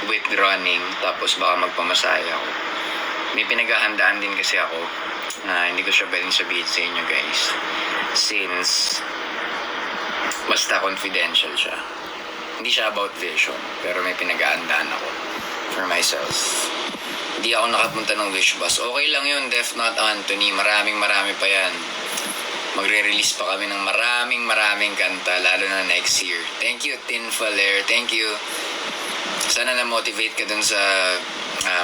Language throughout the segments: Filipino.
with running, tapos baka magpamasahe ako. May pinaghahandaan din kasi ako na hindi ko siya pwedeng sabihin sa inyo guys, since basta confidential siya. Hindi siya about vision, pero may pinaghahandaan ako for myself. Hindi ako nakapunta ng wish bus. Okay lang yun, Def Not Anthony. Marami pa yan. Magre-release pa kami ng maraming kanta, lalo na next year. Thank you, Tin Faler. Thank you. Sana na-motivate ka dun sa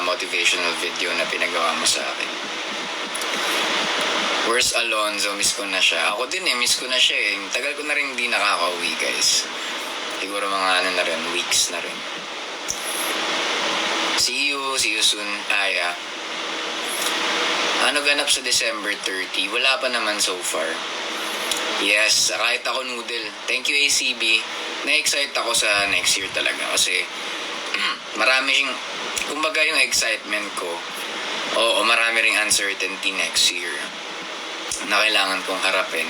motivational video na pinagawa mo sa akin. Where's Alonzo? Miss ko na siya. Ako din miss ko na siya eh. Tagal ko na rin hindi nakaka-uwi guys. Siguro mga weeks na rin. See you soon. Aya. Ano ganap sa December 30? Wala pa naman so far. Yes, kahit ako noodle. Thank you ACB. Na-excite ako sa next year talaga kasi marami siyang, kumbaga yung excitement ko, oo, marami ring uncertainty next year na kailangan kong harapin.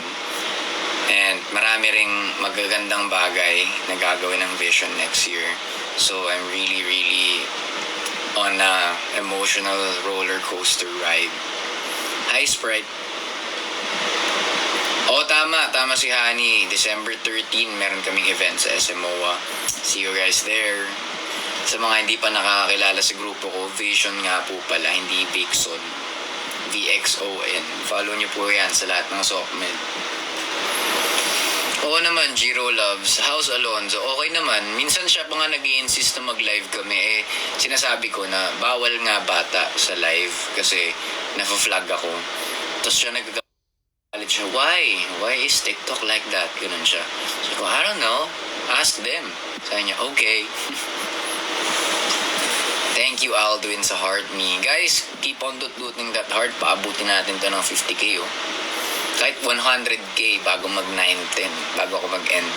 And marami ring magagandang bagay na gagawin ng vision next year. So I'm really on a emotional roller coaster ride. Hi Sprite. Oh, tama si Honey. December 13, meron kaming event sa SMOA. See you guys there. Sa mga hindi pa nakakakilala sa grupo ko, Vision nga po pala, hindi Vixon. VXON. Follow niyo po yan sa lahat ng SOCMED. Oo naman, Jiro Loves. How's Alonzo? Okay naman. Minsan siya pa nga nag-i-insist na mag-live kami. Sinasabi ko na bawal nga bata sa live kasi na-flag ako. Tapos siya nagagalit siya, why is TikTok like that? Ganun siya. Sabi ko, I don't know, ask them. Sabi niya, okay. Thank you Aldwin sa heart me. Guys, keep on dutluting that heart. Paabutin natin to ng 50k kahit 100k bago mag 9-10, bago ako mag-end.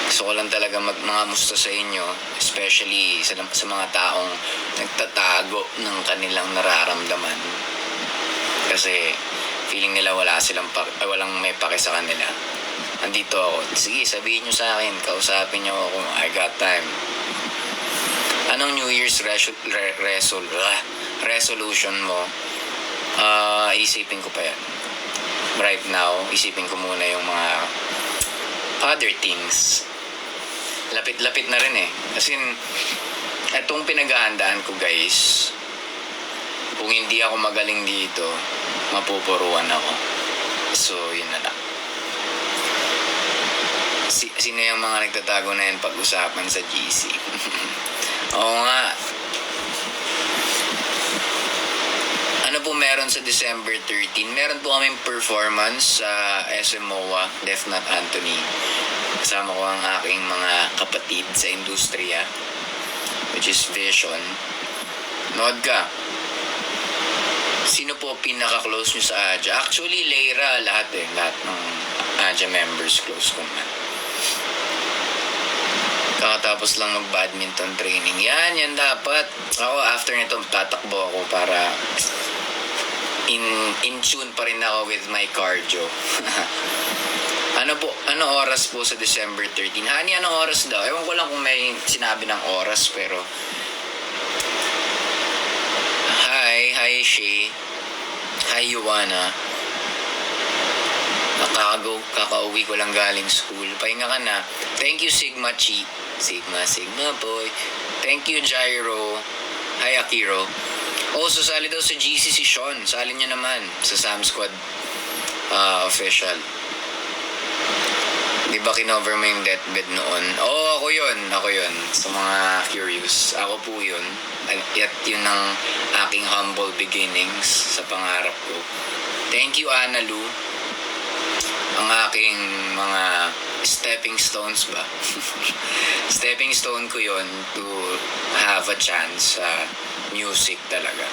Gusto ko lang talaga mga sa inyo, especially sa mga taong nagtatago ng kanilang nararamdaman. Kasi feeling nila walang may pake sa kanila. Andito ako. Sige, sabihin nyo sa akin, kausapin nyo ako. I got time. Anong New Year's resolution mo? Isipin ko pa yan. Right now, isipin ko muna yung mga other things. Lapit-lapit na rin Kasi itong pinaghahandaan ko guys, kung hindi ako magaling dito, mapupuruan ako. So, yun na lang. Sino yung mga nagtatago na yan pag-usapan sa GC? Oo nga. Ano po meron sa December 13? Meron po kaming performance sa SMOA, Def Not Anthony. Kasama ko ang aking mga kapatid sa industriya, which is Vision. Nood ka. Sino po pinaka-close nyo sa AJA? Actually, Leira, lahat ng AJA members close ko man. Kakatapos lang mag-badminton training. Yan dapat. Ako, after nito, tatakbo ako para in tune pa rin ako with my cardio. Ano oras po sa December 13? Honey, anong oras daw? Ewan ko lang kung may sinabi ng oras, pero Hi Shay. Hi Yuana. Kakauwi ko lang galing school. Pahinga ka na. Thank you Sigma Chi. Sigma boy. Thank you Gyro. Hi Akiro. Also, sali daw sa GC si Sean. Sali niya naman sa Sam Squad official. Di ba kinover mo yung deathbed noon? Oo, ako yun. Sa mga curious. Ako po yun. At yun ang aking humble beginnings sa pangarap ko. Thank you, Ana Lu. Ang aking mga stepping stones ba? Stepping stone ko yun to have a chance sa music talaga.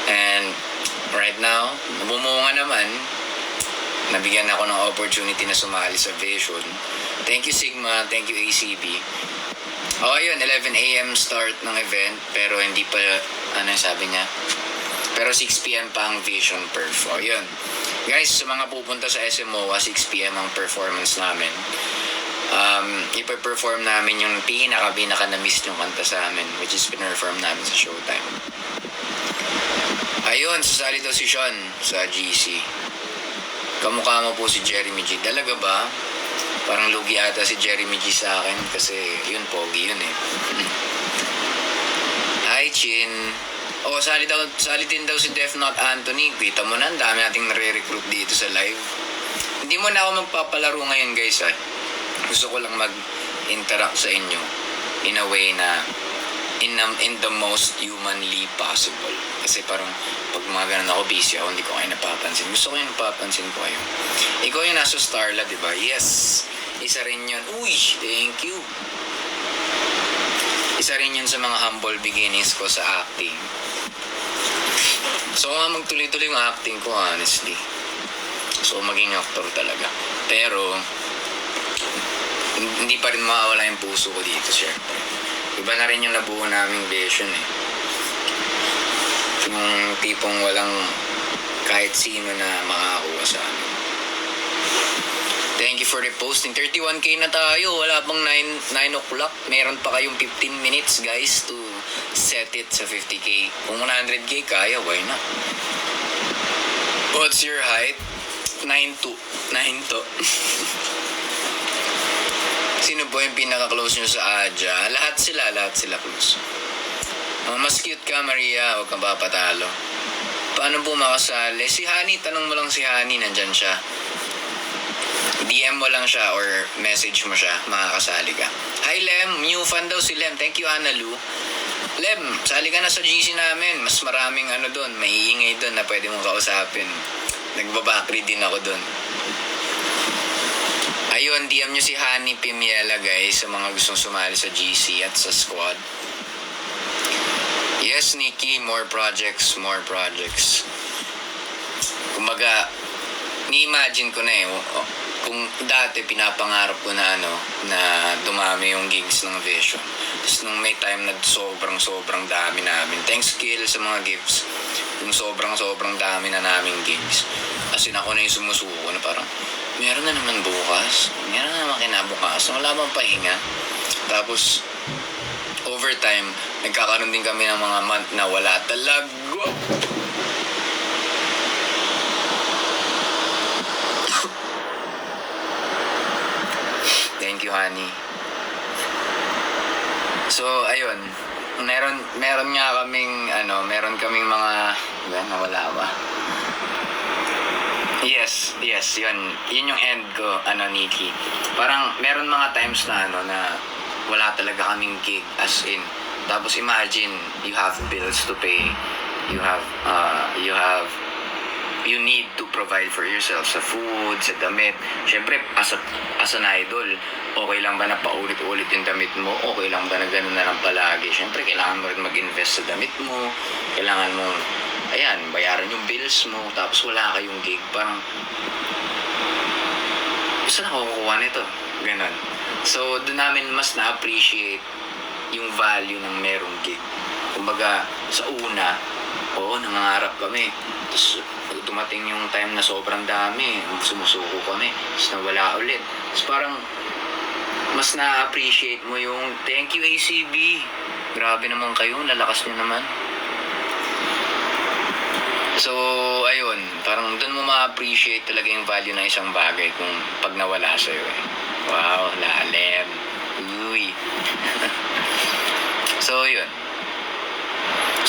And right now, nabumunga naman. Nabigyan ako ng opportunity na sumali sa Vision. Thank you Sigma, thank you ACB. Yun, 11 AM start ng event, pero hindi pa, sabi niya? Pero 6 PM pa ang Vision perf. Yun. Guys, sa mga pupunta sa SMOA, 6 PM ang performance namin. ipe-perform namin yung pinaka na-miss yung kanta sa amin, which is pinperform namin sa Showtime. Ayun, sasali daw si Sean sa GC. Kamukha mo po si Jeremy G. Talaga ba? Parang lugi ata si Jeremy G sa akin kasi yun, pogi yun eh. Hi, Chin. Oh, sali din daw si Def Not Anthony. Kita mo na, ang dami nating nare-recruit dito sa live. Hindi mo na ako magpapalaro ngayon, guys. Gusto ko lang mag-interact sa inyo in a way na in the most humanly possible. Kasi parang pag mga ganun ako busy ako, hindi ko kayo napapansin. Gusto ko yung napapansin ko kayo. Ikaw yung nasa Starla, di ba? Yes. Isa rin yun. Uy, thank you. Isa rin yun sa mga humble beginnings ko sa acting. So nga magtuloy-tuloy yung acting ko, honestly. So maging actor talaga. Pero hindi pa rin mawawala yung puso ko dito, syempre. Iba na rin yung nabuo naming vision eh. Yung tipong walang kahit sino na makakakuha sa amin. Thank you for reposting. 31k na tayo. Wala pang 9 o'clock. Meron pa kayong 15 minutes, guys, to set it sa 50k. Kung 100k kaya, why not? What's your height? 9'2". Sino po yung pinaka-close nyo sa Aja? Lahat sila close. Mas cute ka, Maria. Huwag kang papatalo. Paano po makasali? Si Hani, tanong mo lang si Hani, nandyan siya. DM mo lang siya or message mo siya, makakasali ka. Hi, Lem. New fan daw si Lem. Thank you, Ana Lu. Lem, sali ka na sa GC namin. Mas maraming doon, may iingay doon na pwede mong kausapin. Nagbabakri din ako doon. Ayun, DM nyo si Hani Pimiela, guys, sa mga gustong sumali sa GC at sa squad. Yes, Nikki, more projects. Kumbaga, ni-imagine ko na kung dati pinapangarap ko na na dumami yung gigs ng Vision. Tapos nung may time na sobrang dami namin. Thanks, Kill, sa mga gifts. Yung sobrang dami na naming gigs. As in, ako na yung sumusuko na parang, meron na naman bukas. Meron na naman kinabukas. Wala bang pahinga. Tapos, over time, nagkakaroon din kami ng mga month na wala talaga. Thank you, honey. So, ayun. Meron nga kaming, meron kaming mga, nawala ba? Yes, yun yung end ko, Nikki. Parang meron mga times na na wala talaga kaming gig, as in. Tapos imagine, you have bills to pay. You need to provide for yourself sa food, sa damit. Siyempre, as an idol, okay lang ba na paulit-ulit yung damit mo? Okay lang ba na ganun na lang palagi? Siyempre, kailangan mo rin mag-invest sa damit mo. Kailangan mo bayaran yung bills mo, tapos wala kayong gig, parang saan ako kukuha nito? Ganon. So, doon namin mas na-appreciate yung value ng merong gig. Kumbaga, sa una, nangangarap kami. Tapos, dumating yung time na sobrang dami, sumusuko kami, tapos nawala ulit. Tapos parang, mas na-appreciate mo yung, thank you ACB. Grabe naman kayo, lalakas nyo naman. So, ayun, parang doon mo ma-appreciate talaga yung value ng isang bagay kung pag nawala sa'yo eh. Wow, lalim. Uy. So, yun.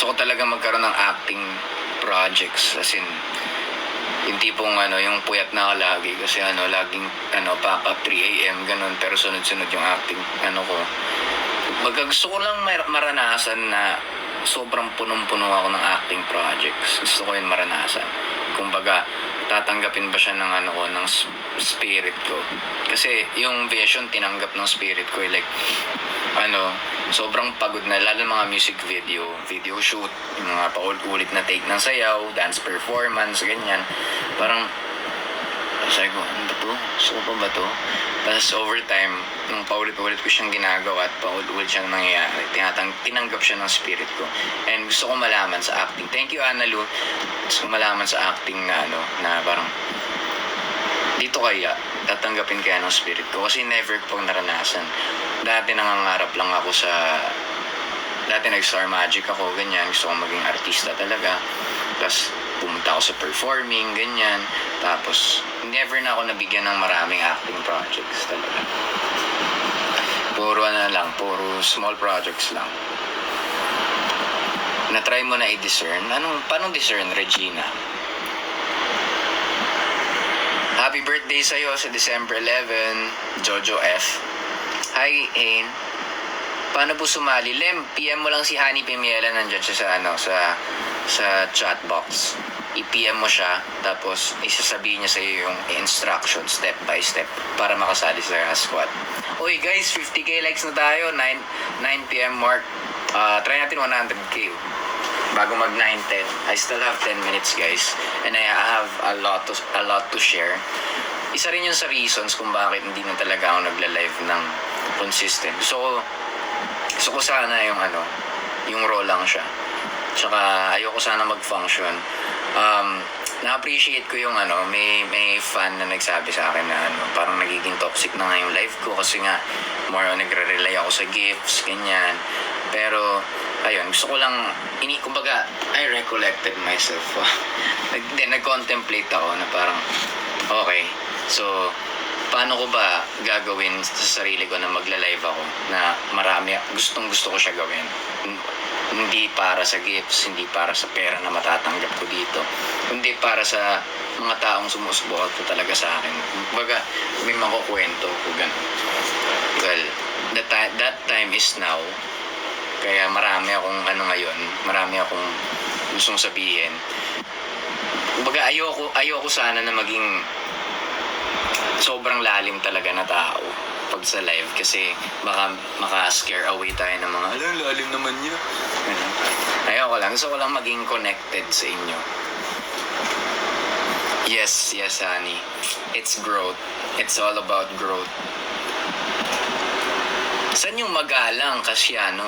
So, ko talaga magkaroon ng acting projects, as in, yung tipong yung puyat na ako lagi kasi laging pack up 3 AM ganun, pero sunod-sunod yung acting ko. Gusto ko lang maranasan na sobrang punong-puno ako ng acting projects. Gusto ko yun maranasan. Kumbaga, tatanggapin ba siya ng ng spirit ko? Kasi yung Vision tinanggap ng spirit ko like sobrang pagod na, lalo mga music video shoot, yung mga paulit-ulit na take ng sayaw, dance performance, ganyan. Parang sabi ko, ano ba to? Gusto ko pa ba to? Tapos over time, nung paulit-ulit ko siyang ginagawa at paulit-ulit siyang nangyayari, tinanggap siya ng spirit ko. And gusto ko malaman sa acting. Thank you, Ana Lu. Gusto ko malaman sa acting na na parang dito kaya, tatanggapin kaya ng spirit ko. Kasi never ko pang naranasan. Dati nangangarap lang ako dati nag-star magic ako, ganyan. Gusto kong maging artista talaga. Tapos, pumunta ako sa performing, ganyan. Tapos, never na ako nabigyan ng maraming acting projects talaga. Puro puro small projects lang. Na-try mo na i-discern? Paano discern, Regina? Happy birthday sa'yo sa December 11, Jojo F. Hi, Ain. Paano po sumali? Lem, PM mo lang si Honey Pimiela, nandyan siya sa chat box. I-PM mo siya, tapos isasabihin niya sa'yo yung instruction step by step para makasali sa squad. Uy guys, 50k likes na tayo, 9 PM mark. Try natin 100k bago mag 9:10. I still have 10 minutes guys, and I have a lot to share. Isa rin yun sa reasons kung bakit hindi na talaga ako nagla-live ng consistent. Gusto ko sana yung raw lang siya. Tsaka ayoko sana mag-function. Na-appreciate ko yung may fan na nagsabi sa akin na parang nagiging toxic na nga yung life ko kasi nga more on nagre-rely ako sa gifts, ganyan. Pero ayun, gusto ko lang kumbaga I recollected myself. Nag-contemplate ako na parang okay, so paano ko ba gagawin sa sarili ko na magla-live ako na marami, gusto ko siya gawin. Hindi para sa gifts, hindi para sa pera na matatanggap ko dito, kundi para sa mga taong sumusuporta ko talaga sa akin. Kumbaga, may makukwento ko ganun. Well, that time is now. Kaya marami akong ngayon, marami akong gustong sabihin. Kumbaga, ayoko sana na maging sobrang lalim talaga na tao pag sa live kasi baka maka-scare away tayo ng mga lalim naman niya. Ayoko lang. Gusto ko lang maging connected sa inyo. Yes, honey. It's growth. It's all about growth. Saan yung Magalang, Kasyano?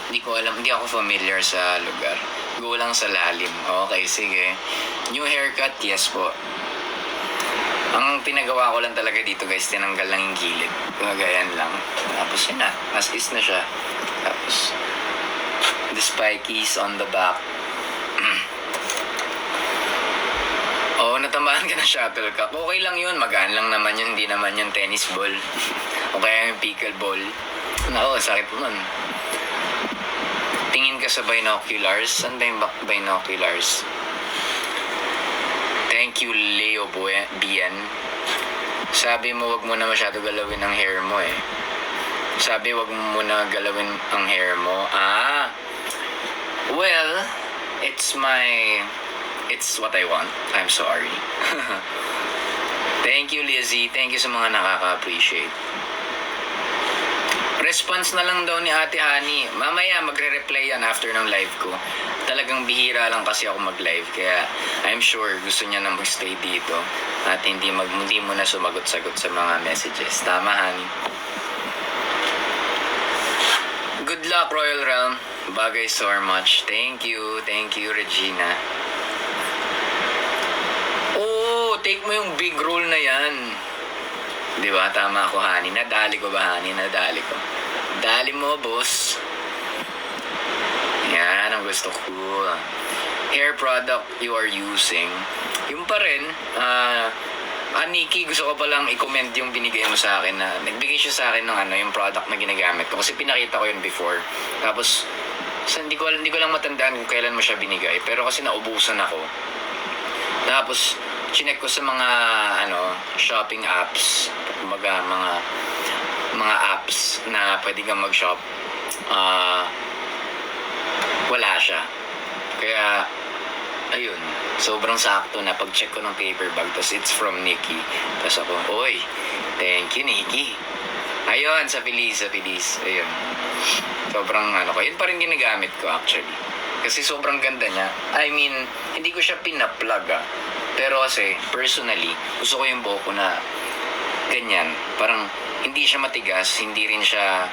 Hindi ko alam. Hindi ako familiar sa lugar. Go lang sa lalim. Okay, sige. New haircut? Yes po. Ang pinagawa ko lang talaga dito guys, tinanggal lang yung gilid. Gagayan lang. Tapos yun na. As is na siya. Tapos, the spikies on the back. Natamaan ka na shuttlecock. Okay lang yun. Magaan lang naman yun. Hindi naman yung tennis ball. O kaya yung pickleball. Sakit mo nun. Tingin ka sa binoculars. Saan ba yung binoculars? Thank you, Leo Bien. Sabi mo, wag mo na masyado galawin ang hair mo eh. Sabi, wag mo muna galawin ang hair mo. Well, it's what I want. I'm sorry. Thank you, Lizzie. Thank you sa mga nakaka-appreciate. Response na lang daw ni Ate Honey. Mamaya magre-reply yan after ng live ko. Talagang bihira lang kasi ako mag-live. Kaya I'm sure gusto niya na mag-stay dito. At hindi mo na sumagot-sagot sa mga messages. Tama, Honey. Good luck, Royal Realm. Bagay so much. Thank you, Regina. Take mo yung big role na yan. Di ba? Tama ako, Honey. Nadali ko ba, Honey? Nadali ko. Dali mo, boss. Yan ang gusto ko. Hair product you are using. Yung pa rin, Nikki, gusto ko palang i-comment yung binigay mo sa akin na nagbigay siya sa akin ng yung product na ginagamit ko. Kasi pinakita ko yun before. Tapos, hindi ko lang matandaan kung kailan mo siya binigay. Pero kasi naubusan ako. Tapos, chinek ko sa mga shopping apps, kumbaga mga apps na pwede kang mag-shop, wala siya. Kaya ayun, sobrang sakto na pag-check ko ng paper bag, tapos it's from Nikki. Tapos ako, oy, thank you Nikki. Ayun, sa Feliz. Ayun. Sobrang yun pa rin ginagamit ko actually. Kasi sobrang ganda niya. I mean, hindi ko siya pinaplug pero kasi, personally, gusto ko yung buhok ko na ganyan. Parang, hindi siya matigas, hindi rin siya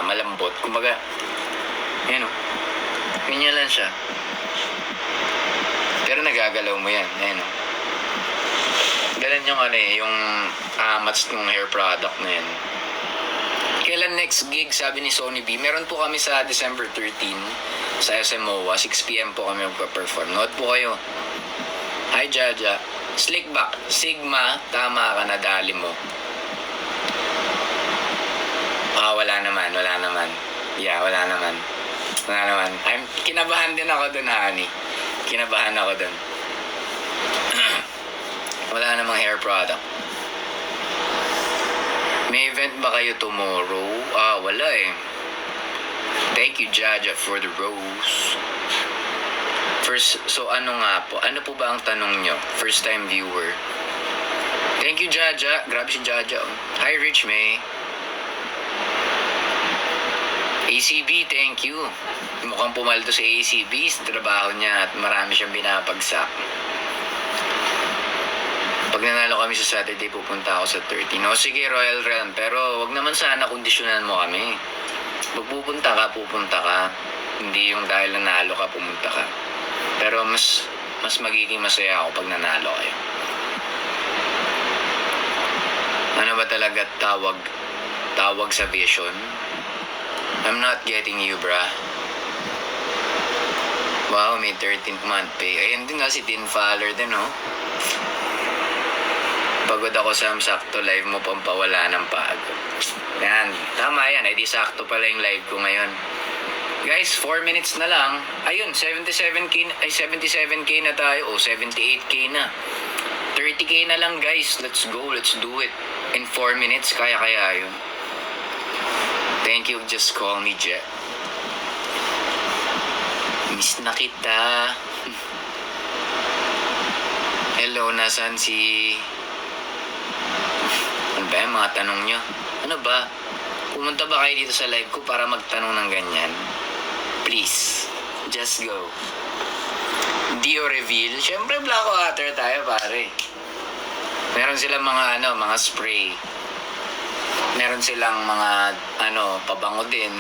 malambot. Kumbaga, ganyan lang siya. Pero nagagalaw mo yan, Ganun yung ano eh, yung mats ng hair product na yun. Kailan next gig, sabi ni Sony B? Meron po kami sa December 13 sa SMOA. 6pm po kami magpa-perform. Note po kayo. Hi, Jaja. Slickback. Sigma, tama ka, nadali mo. Wala naman. Yeah, wala naman. Kinabahan din ako dun, honey. Kinabahan ako dun. Wala namang hair product. May event ba kayo tomorrow? Wala eh. Thank you, Jaja, for the rose. First, so ano nga po? Ano po ba ang tanong nyo? First time viewer. Thank you, Jaja. Grabe si Jaja. Hi, Rich May. ACB, thank you. Mukhang pumaldo sa ACB sa trabaho niya at marami siyang binapagsak. Pag nanalo kami sa Saturday, pupunta ako sa 13. No, sige, Royal Realm. Pero wag naman sana kondisyonan mo kami. Pag pupunta ka. Hindi yung dahil nanalo ka, pumunta ka. Pero mas magiging masaya ako pag nanalo kayo. Ano ba talaga tawag sa vision? I'm not getting you, brah. Wow, may 13th month pay. Ayan din nga si Tin Fowler din, oh. Pagod ako sa sakto live mo pampawala ng pagod. Yan, tama yan. Di sakto pala yung live ko ngayon. Guys, 4 minutes na lang. Ayun, 77k na tayo. 78k na. 30k na lang, guys. Let's go, let's do it. In 4 minutes, kaya yun. Thank you, just call me Jet. Miss na kita. Hello, nasan si... Ano ba yung mga tanong nyo? Ano ba? Pumunta ba kayo dito sa live ko para magtanong ng ganyan? Please, just go. Dio reveal. Siyempre, black water tayo, pare. Meron silang mga mga spray. Meron silang mga pabango din.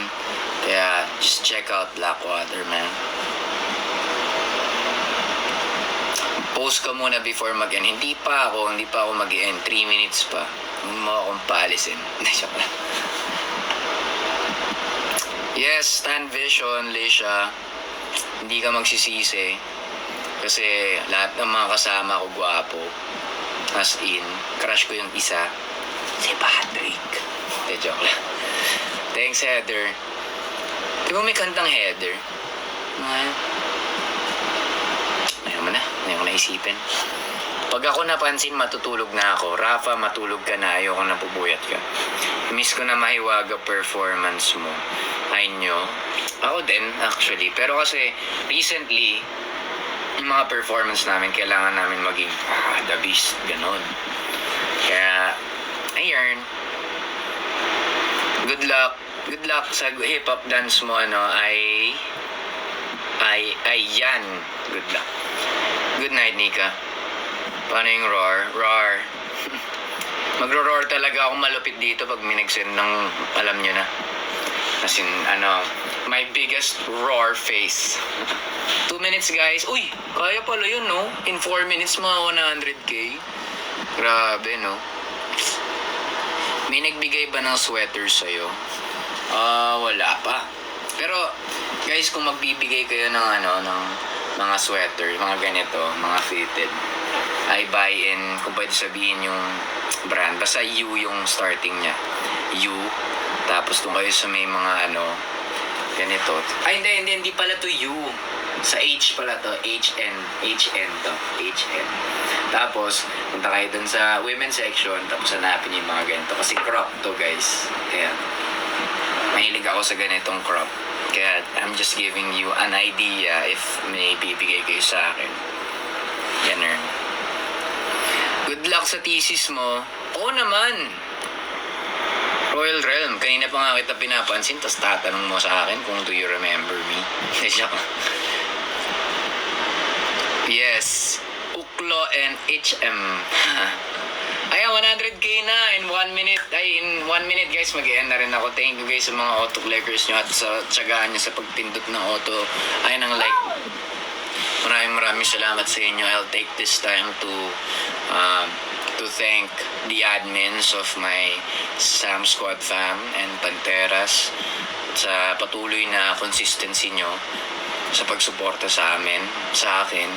Kaya just check out Blackwater, man. Post ka muna before mag-end. Hindi pa ako mag-end. 3 minutes pa. Huwag mo akong paalisin. Yes, Stan Vision, Leisha. Hindi ka magsisisi. Kasi lahat ng mga kasama ko gwapo. As in, crush ko yung isa. Si Patrick. Joke lang. Thanks, Heather. Di ba may kantang Heather? Ayaw mo naisipin. Pag ako napansin, matutulog na ako. Rafa, matulog ka na. Ayoko na pubuyat ka. Miss ko na mahiwaga performance mo. I know. Ako din, actually. Pero kasi, recently, yung mga performance namin, kailangan namin maging the beast, ganon. Kaya, ayun. Good luck sa hip-hop dance mo, ay yan. Good luck. Good night, Nika. Paano yung roar? Roar. Magro-roar talaga ako malupit dito pag minag-send ng, alam nyo na. As in, my biggest roar face. 2 minutes, guys. Uy, kaya pala yun, no? In 4 minutes, mga 100k. Grabe, no? May nagbigay ba ng sweater sa'yo? Wala pa. Pero, guys, kung magbibigay kayo ng ng mga sweater, mga ganito, mga fitted, I buy in, kung pwede sabihin yung brand, basta U yung starting niya. U, tapos kung kayo sa may mga ganito. Ay, hindi pala to U. Sa H pala to, HN to, HN. Tapos, punta kayo dun sa women's section, tapos hanapin yung mga ganito. Kasi crop to, guys. Kaya, mahilig ako sa ganitong crop. Kaya, I'm just giving you an idea if may bibigay kayo sa akin. Ganun. Good luck sa thesis mo. Oo naman. Royal Realm, kanina pa nga kita pinapansin, tapos tatanong mo sa akin kung do you remember me. Yes. Uklo and HM. Ayan, 100k na in 1 minute. In 1 minute, guys, mag-end na rin ako. Thank you, guys, sa mga auto clickers nyo at sa tiyagaan nyo sa pagpindot ng auto. Ayan ang like. Maraming salamat sa inyo. I'll take this time to to thank the admins of my Sam Squad fam and Panteras sa patuloy na consistency nyo sa pagsuporta sa amin, sa akin,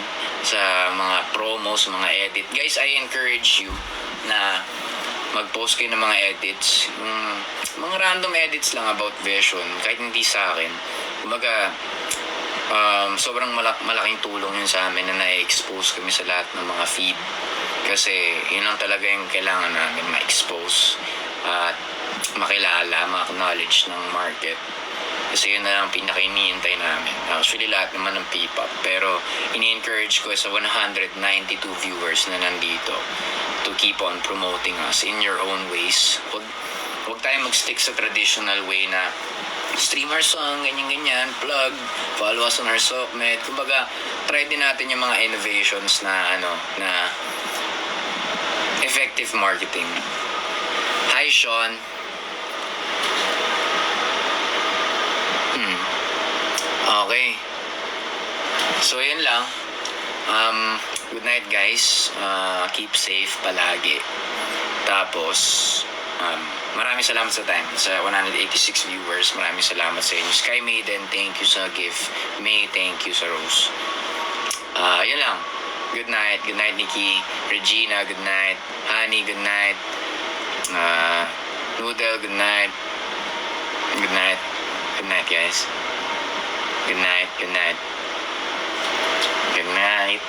sa mga promos, mga edit. Guys, I encourage you na mag-post kayo ng mga edits. Mga random edits lang about Vision, kahit hindi sa akin. Kumbaga, sobrang malaking tulong yun sa amin na na-expose kami sa lahat ng mga feed. Kasi yun lang talaga yung kailangan namin ma-expose at makilala, ma-acknowledge ng market. Kasi yun na lang pinaka-iniintay namin. Actually, lahat naman ng P-pop. Pero ini-encourage ko sa 192 viewers na nandito to keep on promoting us in your own ways. Huwag tayo mag-stick sa traditional way na stream our song, ganyan-ganyan, plug, follow us on our SOCMED. Kumbaga, try din natin yung mga innovations na effective marketing. Hi, Sean. Okay. So, yun lang. Good night, guys. Keep safe palagi. Tapos, maraming salamat sa time. Sa 186 viewers, maraming salamat sa inyo. Sky Maiden, thank you sa gift. May, thank you sa rose. Yun lang. Good night. Good night, Nikki. Regina, good night. Honey, good night. Noodle, good night. Good night. Good night, guys. Good night. Good night. Good night.